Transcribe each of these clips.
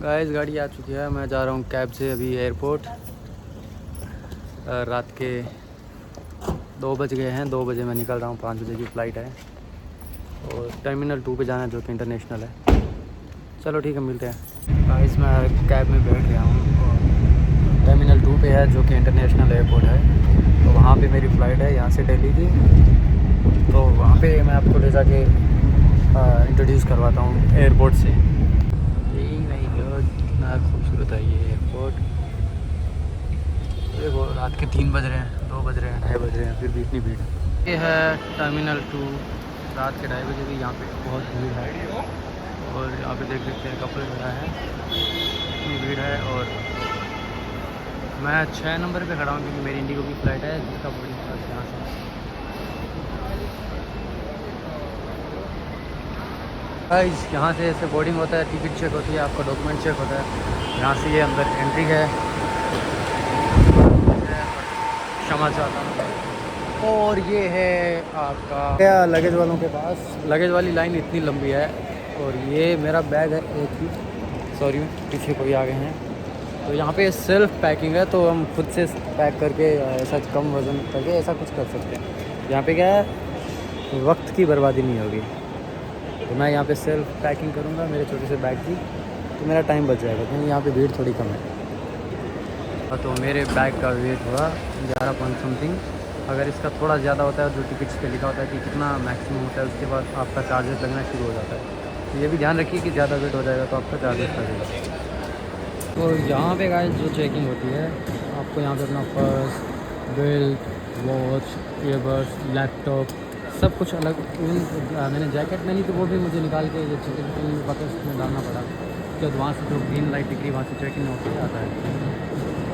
Guys गाड़ी आ चुकी है। मैं जा रहा हूँ कैब से अभी एयरपोर्ट। रात के 2 बज गए हैं। 2 बजे मैं निकल रहा हूँ, 5 बजे की फ़्लाइट है और टर्मिनल 2 पे जाना है जो कि इंटरनेशनल है। चलो ठीक है, मिलते हैं। गाइस मैं कैब में बैठ गया हूँ। टर्मिनल 2 पे है जो कि इंटरनेशनल एयरपोर्ट है। तो वहाँ पे मेरी फ़्लाइट है यहाँ से दिल्ली की। तो वहाँ पे मैं आपको ले जाके इंट्रोड्यूस करवाता हूँ एयरपोर्ट से। कितना खूबसूरत है ये एयरपोर्ट। देखो रात के 3 बज रहे हैं, 2 बज रहे हैं, 2:30 बज रहे हैं, फिर भी इतनी भीड़ है। ये है टर्मिनल 2। रात के 2:30 बजे भी यहाँ पे बहुत भीड़ है और यहाँ पे देख सकते हैं कपड़े वगैरह है, इतनी भीड़ है। और मैं 6 नंबर पे खड़ा हूँ क्योंकि मेरी इंडिगो की फ़्लाइट है जिसका बोर्डिंग पास यहाँ से। यहाँ से ऐसे बोर्डिंग होता है, टिकट चेक होती है, आपका डॉक्यूमेंट चेक होता है। यहाँ से ये अंदर एंट्री है। क्षमा चाहता हूँ। और ये है आपका लगेज वालों के पास। लगेज वाली लाइन इतनी लंबी है और ये मेरा बैग है एक ही। सॉरी, पीछे कोई आ गए हैं। तो यहाँ पे सेल्फ पैकिंग है, तो हम खुद से पैक करके ऐसा कम वज़न करके ऐसा कुछ कर सकते हैं। यहाँ पे क्या है, वक्त की बर्बादी नहीं होगी। तो मैं यहाँ पे सेल्फ पैकिंग करूँगा मेरे छोटे से बैग की, तो मेरा टाइम बच जाएगा क्योंकि यहाँ पे भीड़ थोड़ी कम है। तो मेरे बैग का वेट हुआ 11 पॉइंट समथिंग। अगर इसका थोड़ा ज़्यादा होता है जो टिकट्स पे लिखा होता है कि कितना मैक्सिमम होता है, उसके बाद आपका चार्जेस लगना शुरू हो जाता है। तो ये भी ध्यान रखिए कि ज़्यादा वेट हो जाएगा तो आपका चार्जेस लगेगा। तो यहाँ पे गाइस जो चेकिंग होती है, आपको यहाँ पे अपना purse, belt, watch, earbuds, laptop सब कुछ अलग। मैंने जैकेट नहीं तो वो भी मुझे निकाल के ये चेकिंग बकेट में डालना पड़ा। जब वहाँ से जो ग्रीन लाइट दिख रही वहाँ से चेकिंग होकर आता है।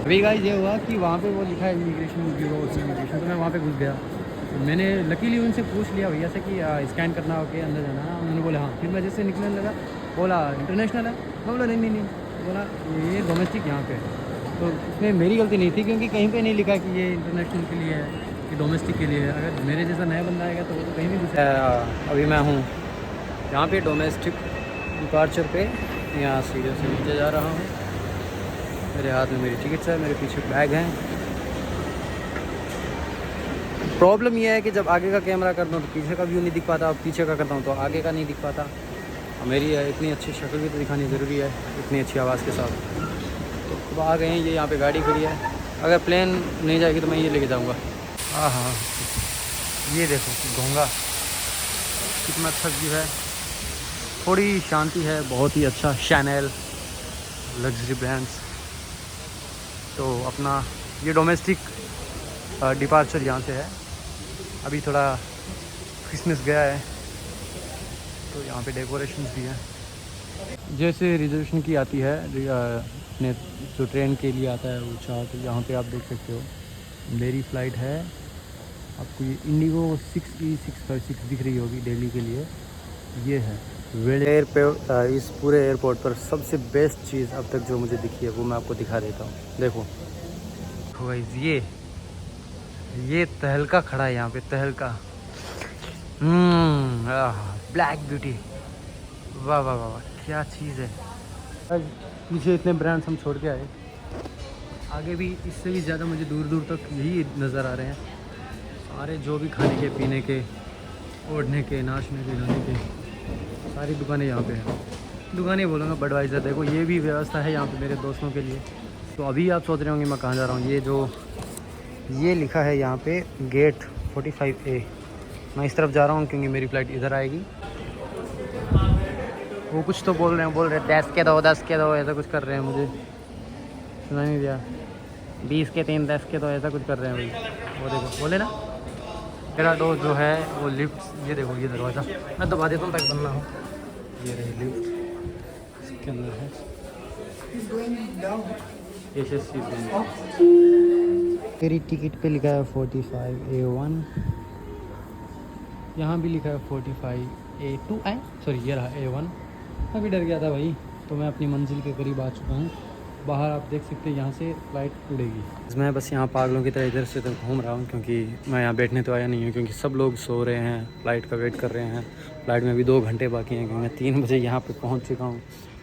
अभी गाइस ये हुआ कि वहाँ पे वो लिखा है इमिग्रेशन ब्यूरो, इमिग्रेशन। तो मैं वहाँ पे घुस गया। तो मैंने लकीली उनसे पूछ लिया भैया से कि स्कैन करना हो के अंदर जाना है। उन्होंने बोला हाँ। फिर मैं जैसे निकलने लगा बोला इंटरनेशनल है। मैं बोला नहीं नहीं नहीं, बोला ये डोमेस्टिक यहाँ पे है। तो इसमें मेरी गलती नहीं थी क्योंकि कहीं पे नहीं लिखा कि ये इंटरनेशनल के लिए है कि डोमेस्टिक के लिए है। अगर मेरे जैसा नया बंदा आएगा तो वो तो कहीं भी घुसे। अभी मैं हूँ यहाँ पे डोमेस्टिक डिपार्चर पे। यहाँ सीधे से नीचे जा रहा हूँ। मेरे हाथ में मेरी टिकट्स है, मेरे पीछे बैग हैं। प्रॉब्लम यह है कि जब आगे का कैमरा करता हूँ तो पीछे का व्यू नहीं दिख पाता, अब पीछे का करता हूँ तो आगे का नहीं दिख पाता। मेरी इतनी अच्छी शक्ल भी तो दिखानी ज़रूरी है इतनी अच्छी आवाज़ के साथ। तो अब आ गए हैं, ये यहाँ पे गाड़ी खड़ी है। अगर प्लेन नहीं जाएगी तो मैं ये लेके जाऊँगा। हाँ हाँ, ये देखो घोंगा कितना अच्छा व्यू है, थोड़ी शांति है, बहुत ही अच्छा। Shainal luxury brands. तो अपना ये डोमेस्टिक डिपार्चर यहाँ से है। अभी थोड़ा क्रिसमस गया है तो यहाँ पे डेकोरेशंस भी हैं। जैसे रिजर्वेशन की आती है अपने जो ट्रेन के लिए आता है वो चार्ट, तो यहाँ पे आप देख सकते हो। मेरी फ़्लाइट है, आपको ये इंडिगो 6E656 दिख रही होगी दिल्ली के लिए। ये है एयरपोर्ट। इस पूरे एयरपोर्ट पर सबसे बेस्ट चीज़ अब तक जो मुझे दिखी है वो मैं आपको दिखा देता हूँ। देखो ये तहलका खड़ा है यहाँ पे, तहलका। ब्लैक ब्यूटी, वाह वाह वाह वाह, क्या चीज़ है। पीछे इतने ब्रांड्स हम छोड़ के आए, आगे भी इससे भी ज़्यादा मुझे दूर दूर तक यही नज़र आ रहे हैं। सारे जो भी खाने के, पीने के, ओढ़ने के, नाचने के, गाने के, सारी दुकानें यहाँ पे हैं। दुकानें बोलूँगा बडवाइज़र। देखो ये भी व्यवस्था है यहाँ पे मेरे दोस्तों के लिए। तो अभी आप सोच रहे होंगे मैं कहाँ जा रहा हूँ। ये लिखा है यहाँ पे गेट 45A। मैं इस तरफ जा रहा हूँ क्योंकि मेरी फ़्लाइट इधर आएगी। वो कुछ तो बोल रहे हैं 10 के दो, 10 के दो, ऐसा कुछ कर रहे हैं। मुझे सुना नहीं दिया। 20 के 3, 10 के दो, ऐसा कुछ कर रहे हैं भाई। वो देखो बोले ना, मेरा दोस्त जो है वो लिफ्ट। ये देखो ये दरवाज़ा मैं दबा देता हूँ ताकि बनना हो। ये रही लिफ्ट, इसके अंदर है। मेरी टिकट पे लिखा है 45A1। यहाँ भी लिखा है 45A2 है। सॉरी ये रहा A1। मैं भी डर गया था भाई। तो मैं अपनी मंजिल के करीब आ चुका हूँ। बाहर आप देख सकते हैं यहाँ से फ़्लाइट उड़ेगी। मैं बस यहाँ पागलों की तरह इधर से उधर घूम रहा हूँ क्योंकि मैं यहाँ बैठने तो आया नहीं हूँ क्योंकि सब लोग सो रहे हैं, फ़्लाइट का वेट कर रहे हैं। फ़्लाइट में भी 2 घंटे बाकी हैं क्योंकि मैं 3 बजे यहाँ पे पहुँच चुका हूँ।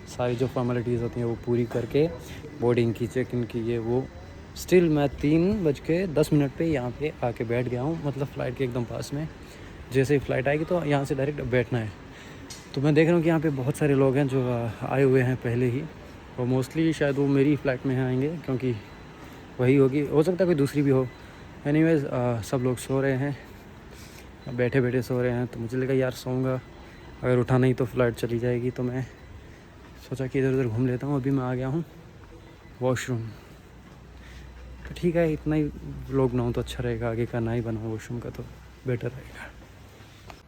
सारी जो फॉर्मेलिटीज़ होती हैं वो पूरी करके बोर्डिंग की, चेक इन की, ये वो स्टिल मैं 3:10 पे यहाँ पे आके बैठ गया हूँ, मतलब फ़्लाइट के एकदम पास में। जैसे ही फ़्लाइट आएगी तो यहाँ से डायरेक्ट बैठना है। तो मैं देख रहा हूँ कि यहाँ पे बहुत सारे लोग हैं जो आए हुए हैं पहले ही, और मोस्टली शायद वो मेरी फ़्लाइट में आएंगे क्योंकि वही होगी, हो सकता है कोई दूसरी भी हो। एनीवेज़ सब लोग सो रहे हैं, बैठे बैठे सो रहे हैं। तो मुझे लगा यार सोऊंगा, अगर उठा नहीं तो फ़्लाइट चली जाएगी। तो मैं सोचा कि इधर उधर घूम लेता हूँ। अभी मैं आ गया हूँ वॉशरूम। तो ठीक है, इतना ही व्लॉग बनाऊँ तो अच्छा रहेगा, आगे का ना ही बनाऊँ वॉशरूम का तो बेटर रहेगा।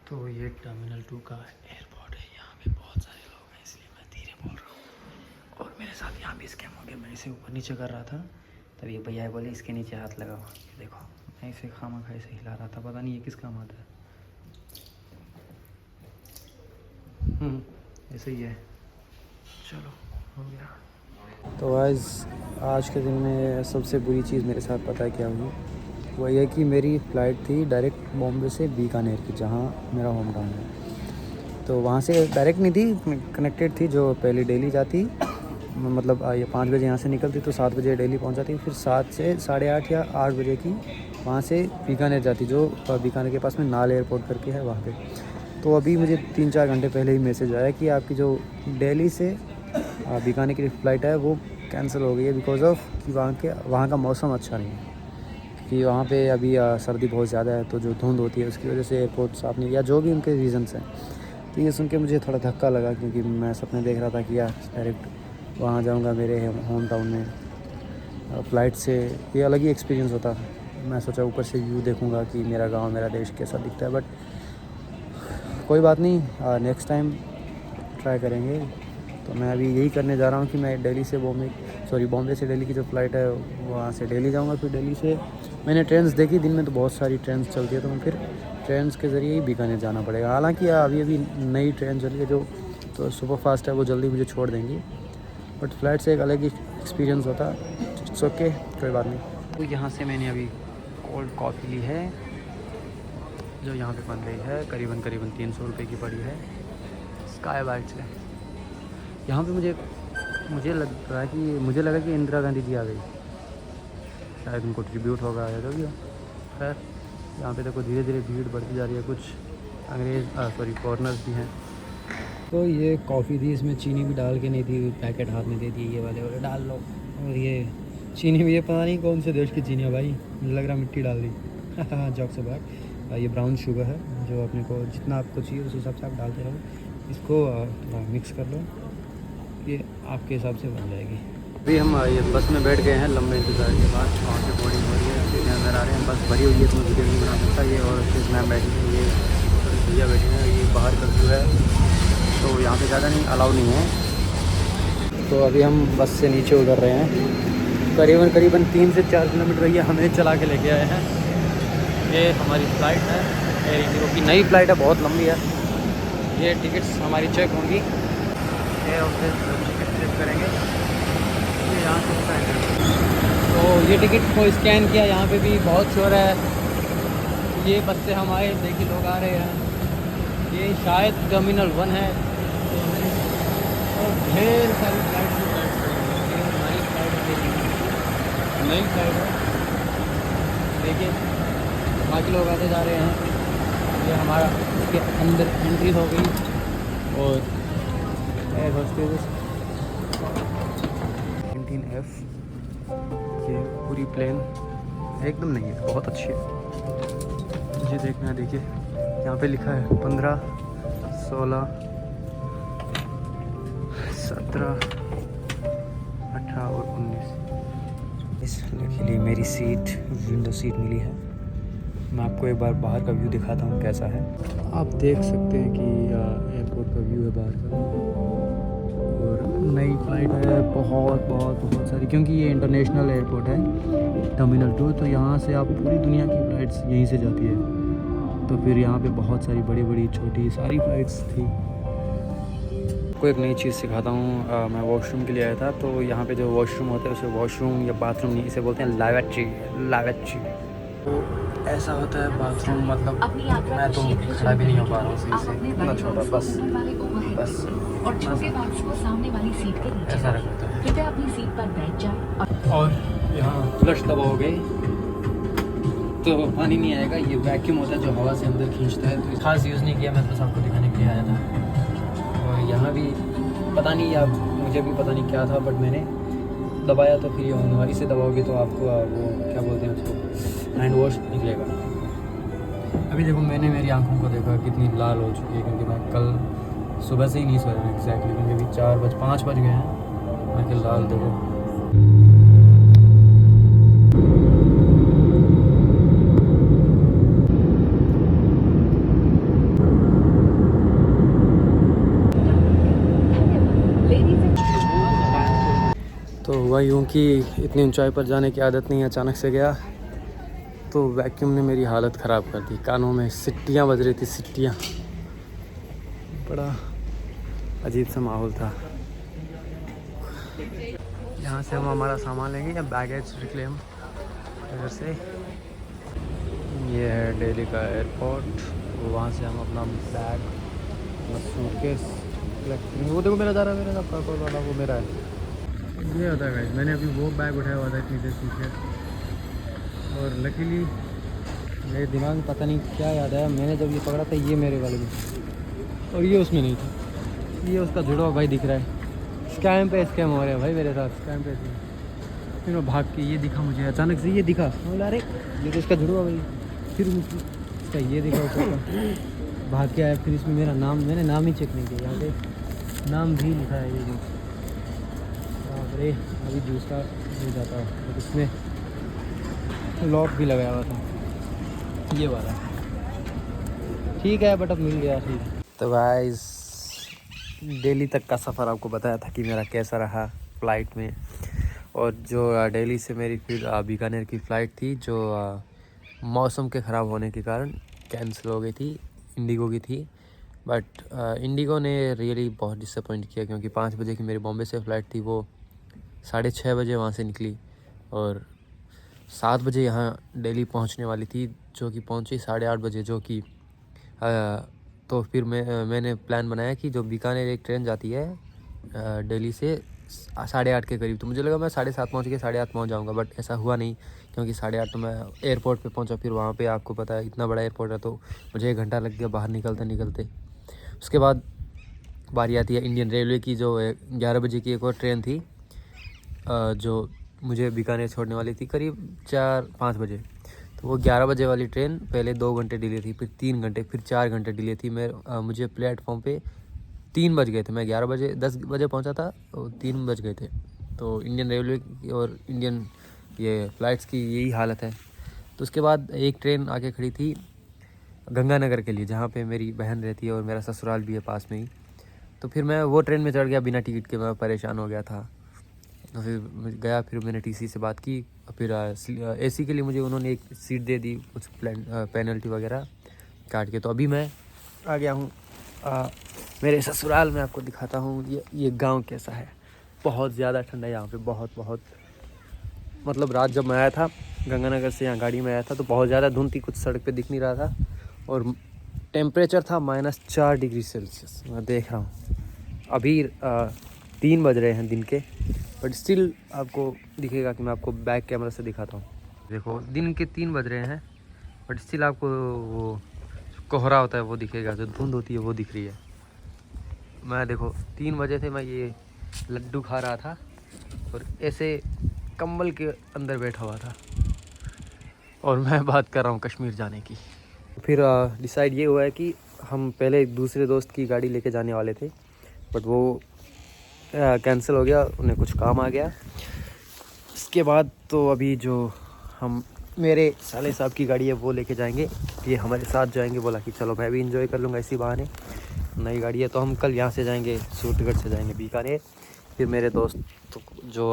तो ये टर्मिनल 2 का एयरपोर्ट है, यहाँ पे बहुत सारे लोग हैं इसलिए मैं धीरे बोल रहा हूँ। और मेरे साथ यहाँ भी स्कैम हो गया, मैं इसे ऊपर नीचे कर रहा था, तब ये भैया बोले इसके नीचे हाथ लगाओ। देखो मैं इसे खामा खा से हिला रहा था, पता नहीं ये किस काम आता है। ऐसे ही है, चलो हो गया। तो आज के दिन में सबसे बुरी चीज़ मेरे साथ पता है क्या हुई, वो ये कि मेरी फ़्लाइट थी डायरेक्ट बॉम्बे से बीकानेर की, जहाँ मेरा होम टाउन है। तो वहाँ से डायरेक्ट नहीं थी, कनेक्टेड थी, जो पहले दिल्ली जाती, मतलब ये 5 बजे यहाँ से निकलती तो 7 बजे दिल्ली पहुँच जाती, फिर 7 से 8:30 या 8 बजे की वहाँ से बीकानेर जाती, जो बीकानेर के पास में नाल एयरपोर्ट करके है वहाँ पे। तो अभी मुझे 3-4 घंटे पहले ही मैसेज आया कि आपकी जो दिल्ली से बीकानेर की फ़्लाइट है वो कैंसिल हो गई है, बिकॉज़ ऑफ कि वहाँ का मौसम अच्छा नहीं है, कि वहाँ पे अभी सर्दी बहुत ज़्यादा है, तो जो धुंध होती है उसकी वजह से एयरपोर्ट साफ़ नहीं, या जो भी उनके रीज़न्स हैं। तो ये सुन के मुझे थोड़ा धक्का लगा, क्योंकि मैं सपने देख रहा था कि यार डायरेक्ट वहाँ जाऊँगा मेरे होम टाउन में फ़्लाइट से, ये अलग ही एक्सपीरियंस होता। मैं सोचा ऊपर से व्यू देखूँगा कि मेरा गाँव, मेरा देश कैसा दिखता है, बट कोई बात नहीं, नेक्स्ट टाइम ट्राई करेंगे। तो मैं अभी यही करने जा रहा हूँ कि मैं बॉम्बे से दिल्ली की जो फ़्लाइट है वहाँ से दिल्ली जाऊँगा। फिर दिल्ली से मैंने ट्रेन्स देखी, दिन में तो बहुत सारी ट्रेन्स चलती है, तो मैं फिर ट्रेन्स के ज़रिए ही बीकानेर जाना पड़ेगा। हालांकि अभी नई ट्रेन चली है जो तो सुपर फास्ट है, वो जल्दी मुझे छोड़ देंगी, बट फ़्लाइट से एक अलग ही एक्सपीरियंस होता है। इट्स ओके, कोई बात नहीं। तो यहाँ से मैंने अभी कोल्ड कॉफ़ी ली है, जो यहाँ पे बन रही है, करीबन 300 रुपये की पड़ी है स्काई बाइट से। यहाँ पे मुझे लगा कि इंदिरा गांधी जी आ गई, शायद उनको ट्रिब्यूट होगा या जो भी हो। खैर यहाँ पे देखो धीरे धीरे भीड़ बढ़ती जा रही है, कुछ फॉरेनर्स भी हैं। तो ये कॉफ़ी थी, इसमें चीनी भी डाल के नहीं थी, पैकेट हाथ में दे दिए, ये वाले डाल लो। और ये चीनी भी, ये पता नहीं कौन से देश की चीनी है भाई, मुझे लग रहा मिट्टी डाल दी। जॉक से बात, ये ब्राउन शुगर है, जो अपने को जितना आपको चाहिए उस हिसाब से आप डालते रहो। इसको मिक्स कर लो, ये आपके हिसाब से बन जाएगी। अभी हम ये बस में बैठ गए हैं लंबे इंतज़ार के बाद, वहाँ से बोर्डिंग हो रही है, सीटें नज़र आ रहे हैं, बस भरी हुई है तो मैं वीडियो नहीं बना सकता। ये और फिर मैम बैठी है, ये भैया बैठे हैं, ये बाहर का व्यू है, तो यहाँ पे ज़्यादा नहीं अलाउ नहीं है। तो अभी हम बस से नीचे उतर रहे हैं, करीबन 3 से 4 किलोमीटर ये हमें चला के लेके आए हैं। ये हमारी फ़्लाइट है, एयर इंडिगो की नई फ़्लाइट है, बहुत लंबी है। ये टिकट्स हमारी चेक होंगी, एयर होस्टेस टिकट चेक करेंगे, ये यहाँ से स्कैन है। तो ये टिकट को स्कैन किया, यहाँ पे भी बहुत शोर है। ये बस से हम आए, देखिए लोग आ रहे हैं, ये शायद टर्मिनल 1 है। और ढेर सारी फ्लाइट नई फ्लाइट है, देखिए बाकी लोग आते जा रहे हैं। ये हमारा इसके अंदर एंट्री हो गई, और एयर होस्टेस 19F, ये पूरी प्लेन एकदम नहीं है, बहुत अच्छी है, मुझे देखना है। देखिए यहाँ पे लिखा है 15, 16, 17, 18 और 19। इसके लिए मेरी सीट विंडो सीट मिली है। मैं आपको एक बार बाहर का व्यू दिखाता हूँ कैसा है। आप देख सकते हैं कि एयरपोर्ट का व्यू है बाहर का, और नई फ्लाइट है बहुत सारी, क्योंकि ये इंटरनेशनल एयरपोर्ट है टर्मिनल 2, तो यहाँ से आप पूरी दुनिया की फ़्लाइट्स यहीं से जाती है। तो फिर यहाँ पे बहुत सारी बड़ी छोटी सारी फ़्लाइट्स थी। आपको एक नई चीज़ सिखाता हूँ। मैं वॉशरूम के लिए आया था, तो यहाँ पे जो वॉशरूम होता है उसे वॉशरूम या बाथरूम नहीं, इसे बोलते हैं लैवेट्री। तो ऐसा होता है बाथरूम, मतलब मैं तो खड़ा भी नहीं हो पा रहा हूँ सही से, इतना छोटा, बस और छोटे बैग्स को सामने वाली सीट के नीचे ऐसा रखें। रखता है। कृपया अपनी सीट पर बैठ जाएं और यहाँ फ्लश दबाओगे तो पानी नहीं आएगा। ये वैक्यूम होता है जो हवा से अंदर खींचता है, तो खास यूज़ नहीं किया, मैं बस आपको दिखाने के लिए आया था। और यहाँ भी पता नहीं, या मुझे भी पता नहीं क्या था, बट मैंने दबाया तो फिर ये होगा। इसे दबाओगे तो आपको वो क्या बोलते हैं उसको, हैंड वॉश निकलेगा। अभी देखो मैंने मेरी आंखों को देखा कितनी लाल हो चुकी है, क्योंकि मैं कल सुबह से ही नहीं सोया एग्जैक्टली, क्योंकि अभी 5 बज गए हैं। आंखें लाल देखो। तो हुआ यूँ कि इतनी ऊंचाई पर जाने की आदत नहीं है, अचानक से गया तो वैक्यूम ने मेरी हालत ख़राब कर दी। कानों में सिट्टियाँ बज रही थी, सिट्टियाँ। बड़ा अजीब सा माहौल था। यहाँ से हम हमारा सामान लेंगे या बैगेज रिक्लेम इधर से। ये है दिल्ली का एयरपोर्ट। वहाँ से हम अपना बैग, अपना सूटकेस कलेक्ट करेंगे। वो देखो मेरा जा रहा है, मेरा पर्पल वाला वो मेरा है। ये होता है गाइस, मैंने अभी वो बैग उठाया हुआ था इतनी देर पीछे, और लकीली मेरे दिमाग में पता नहीं क्या याद आया, मैंने जब ये पकड़ा था ये मेरे वाले में, और ये उसमें नहीं था। ये उसका जुड़ा हुआ भाई दिख रहा है। स्कैम पे स्कैम हो रहा है भाई मेरे साथ, स्कैम पे स्कैम। फिर मैं भाग के, ये दिखा मुझे अचानक से, ये दिखा, बोला अरे ये तो इसका जुड़ा हुआ भाई। फिर उसका ये दिखा ऊपर का, भाग के आया। फिर इसमें मेरा नाम, मैंने नाम ही चेक नहीं किया, यहाँ पे नाम भी लिखा है ये जो। अरे अभी दूसरा मिल जाता है, तो इसमें लॉक भी लगाया हुआ था ये वाला। ठीक है बट अब मिल गया, ठीक है। तो गाइस दिल्ली तक का सफ़र आपको बताया था कि मेरा कैसा रहा फ़्लाइट में। और जो दिल्ली से मेरी फिर बीकानेर की फ़्लाइट थी, जो मौसम के ख़राब होने के कारण कैंसिल हो गई थी, इंडिगो की थी। बट इंडिगो ने रियली बहुत डिसअपॉइंट किया, क्योंकि 5 बजे की मेरी बॉम्बे से फ़्लाइट थी, वो 6:30 बजे वहाँ से निकली और 7 बजे यहाँ दिल्ली पहुँचने वाली थी, जो कि पहुँची 8:30 बजे, जो कि तो फिर मैंने प्लान बनाया कि जो बीकानेर एक ट्रेन जाती है दिल्ली से 8:30 के करीब, तो मुझे लगा मैं 7:30 पहुँच के 8:30 पहुँच जाऊँगा, बट ऐसा हुआ नहीं, क्योंकि 8:30 तो मैं एयरपोर्ट पे पहुँचा। फिर वहाँ पे आपको पता है इतना बड़ा एयरपोर्ट है, तो मुझे 1 घंटा लग गया बाहर निकलते। उसके बाद बारी आती है इंडियन रेलवे की, जो 11 बजे की एक और ट्रेन थी, जो मुझे बीकानेर छोड़ने वाली थी करीब 4-5 बजे। तो वो 11 बजे वाली ट्रेन पहले 2 घंटे डिले थी, फिर 3 घंटे, फिर 4 घंटे डिले थी। मुझे प्लेटफॉर्म पे 3 बज गए थे। मैं 10 बजे पहुंचा था, तो 3 बज गए थे। तो इंडियन रेलवे और इंडियन ये फ़्लाइट्स की यही हालत है। तो उसके बाद एक ट्रेन आके खड़ी थी गंगानगर के लिए, जहाँ पे मेरी बहन रहती है और मेरा ससुराल भी है पास में ही। तो फिर मैं वो ट्रेन में चढ़ गया बिना टिकट के, मैं परेशान हो गया था। तो फिर गया, फिर मैंने टीसी से बात की, फिर एसी के लिए मुझे उन्होंने एक सीट दे दी, कुछ पेनल्टी वगैरह काट के। तो अभी मैं आ गया हूँ मेरे ससुराल में। आपको दिखाता हूँ ये गांव कैसा है। बहुत ज़्यादा ठंडा है यहाँ पे, बहुत मतलब रात जब मैं आया था गंगानगर से, यहाँ गाड़ी में आया था, तो बहुत ज़्यादा धुंध थी, कुछ सड़क पे दिख नहीं रहा था, और टेम्परेचर था -4 डिग्री सेल्सियस। मैं देख रहा हूँ अभी 3 बज रहे हैं दिन के, बट स्टिल आपको दिखेगा कि मैं आपको बैक कैमरा से दिखाता हूँ। देखो दिन के 3 बज रहे हैं, बट स्टिल आपको वो कोहरा होता है वो दिखेगा, जो धुंध होती है वो दिख रही है। मैं देखो 3 बजे थे, मैं ये लड्डू खा रहा था और ऐसे कंबल के अंदर बैठा हुआ था, और मैं बात कर रहा हूँ कश्मीर जाने की। फिर डिसाइड ये हुआ है कि हम पहले एक दूसरे दोस्त की गाड़ी लेके जाने वाले थे, बट वो कैंसिल हो गया, उन्हें कुछ काम आ गया। इसके बाद तो अभी जो हम मेरे साले साहब की गाड़ी है वो लेके जाएंगे, ये हमारे साथ जाएंगे। बोला कि चलो मैं भी इंजॉय कर लूँगा इसी बहाने, नई गाड़ी है। तो हम कल यहाँ से जाएंगे, सूरतगढ़ से जाएंगे बीकानेर। फिर मेरे दोस्त जो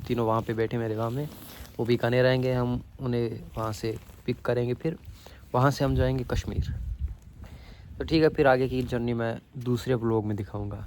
तीनों वहाँ पे बैठे मेरे गाँव में, वो बीकानेर आएंगे, हम उन्हें वहाँ से पिक करेंगे, फिर वहाँ से हम जाएंगे कश्मीर। तो ठीक है, फिर आगे की जर्नी मैं दूसरे व्लॉग में दिखाऊँगा।